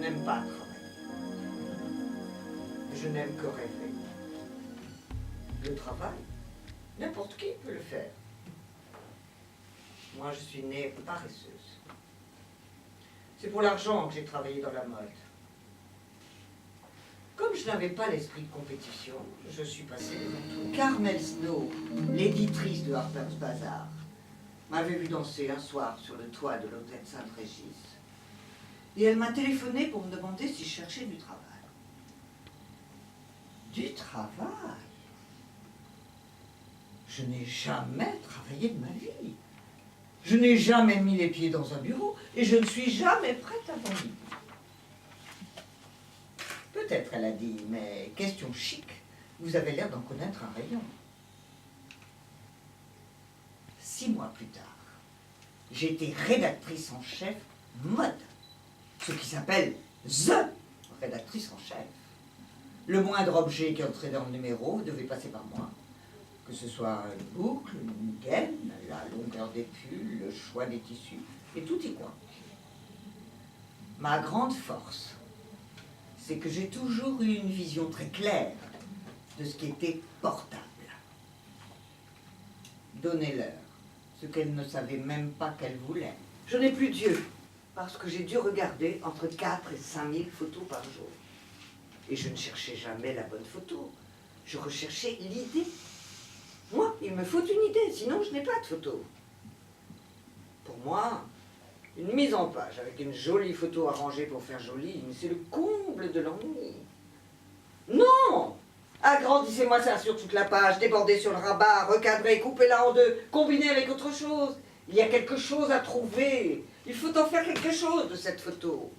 n'aime pas travailler. Je n'aime que rêver. Le travail, n'importe qui peut le faire. Moi, je suis née paresseuse. C'est pour l'argent que j'ai travaillé dans la mode. Comme je n'avais pas l'esprit de compétition, je suis passée devant tout. Carmel Snow, l'éditrice de Harper's Bazaar, m'avait vu danser un soir sur le toit de l'hôtel Sainte-Régis. Et elle m'a téléphoné pour me demander si je cherchais du travail. Du travail? Je n'ai jamais travaillé de ma vie. Je n'ai jamais mis les pieds dans un bureau et je ne suis jamais prête à vendre. Peut-être, elle a dit, mais question chic, vous avez l'air d'en connaître un rayon. 6 mois plus tard, j'ai été rédactrice en chef mode, ce qui s'appelle THE rédactrice en chef. Le moindre objet qui entrait dans le numéro devait passer par moi. Que ce soit une boucle, une gaine, la longueur des pulls, le choix des tissus, et tout y coin. Ma grande force, c'est que j'ai toujours eu une vision très claire de ce qui était portable. Donnez-leur ce qu'elle ne savait même pas qu'elle voulait. Je n'ai plus Dieu, parce que j'ai dû regarder entre 4 et 5 000 photos par jour. Et je ne cherchais jamais la bonne photo, je recherchais l'idée. Moi, il me faut une idée, sinon je n'ai pas de photo. Pour moi, une mise en page avec une jolie photo arrangée pour faire jolie, c'est le comble de l'ennui. Non! Agrandissez-moi ça sur toute la page, débordez sur le rabat, recadrez, coupez-la en deux, combinez avec autre chose. Il y a quelque chose à trouver. Il faut en faire quelque chose de cette photo.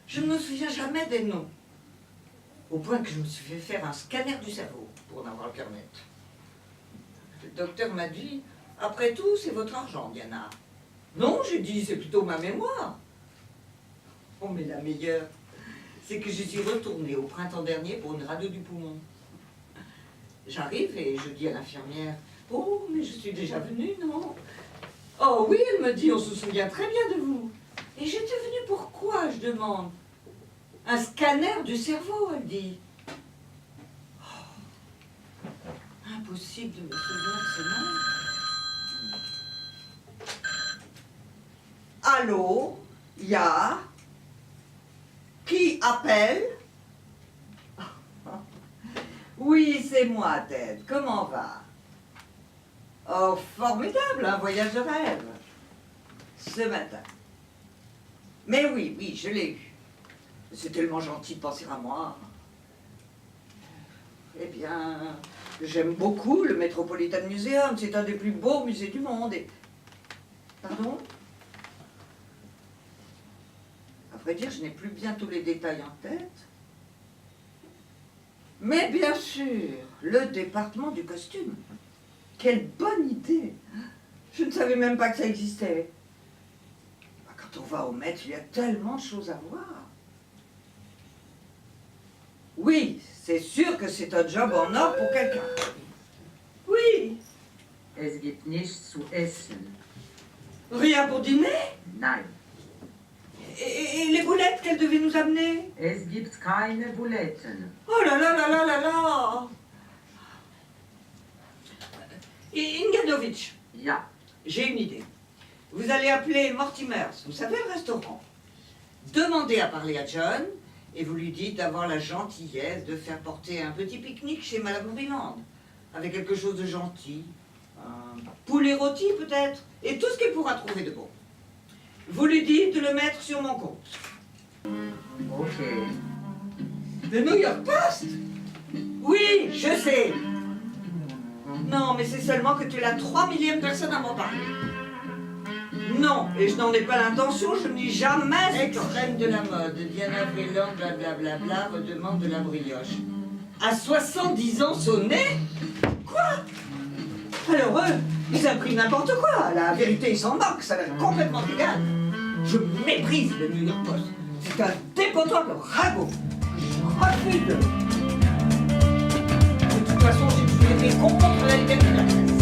Je ne me souviens jamais des noms. Au point que je me suis fait faire un scanner du cerveau pour en avoir le cœur net. Le docteur m'a dit, après tout, c'est votre argent, Diana. Non, j'ai dit, c'est plutôt ma mémoire. Oh, mais la meilleure, c'est que je suis retournée au printemps dernier pour une radio du poumon. J'arrive et je dis à l'infirmière, oh, mais je suis déjà venue, non? Oh oui, elle me dit, on se souvient très bien de vous. Et j'étais venue pourquoi, je demande? Un scanner du cerveau, elle dit. Impossible de me souvenir de ce nom. Allô? Ya? Qui appelle? Oui, c'est moi, Ted. Comment va? Oh, formidable, un voyage de rêve. Ce matin. Mais oui, oui, je l'ai eu. C'est tellement gentil de penser à moi. Eh bien, j'aime beaucoup le Metropolitan Museum. C'est un des plus beaux musées du monde. Et... Pardon? À vrai dire, je n'ai plus bien tous les détails en tête. Mais bien sûr, le département du costume. Quelle bonne idée! Je ne savais même pas que ça existait. Quand on va au Met, il y a tellement de choses à voir. Oui, c'est sûr que c'est un job en or pour quelqu'un. Oui. Es gibt nichts zu essen. Rien pour dîner? Nein. Et les boulettes qu'elle devait nous amener? Es gibt keine Buletten. Oh là là là là là là! Inganovitch, Ja. j'ai une idée. Vous allez appeler Mortimer's, vous savez, le restaurant. Demandez à parler à John et vous lui dites d'avoir la gentillesse de faire porter un petit pique-nique chez Madame Rubiland, avec quelque chose de gentil, un poulet rôti peut-être, et tout ce qu'il pourra trouver de bon. Vous lui dites de le mettre sur mon compte. Ok. Le New York Post? Oui, je sais. Non, mais c'est seulement que tu es la 3 millième personne à m'en parler. Non, et je n'en ai pas l'intention, je ne dis jamais... Ex-reine de la mode, Diana Vreeland, blablabla, redemande de la brioche. À 70 ans sonné? Quoi? Alors eux, ils impriment n'importe quoi. La vérité, ils s'en moquent, ça leur est complètement égal. Je méprise le New York Post. C'est un dépotable ragot. Je refuse de... De toute façon, j'ai toujours été contre la liberté de la presse.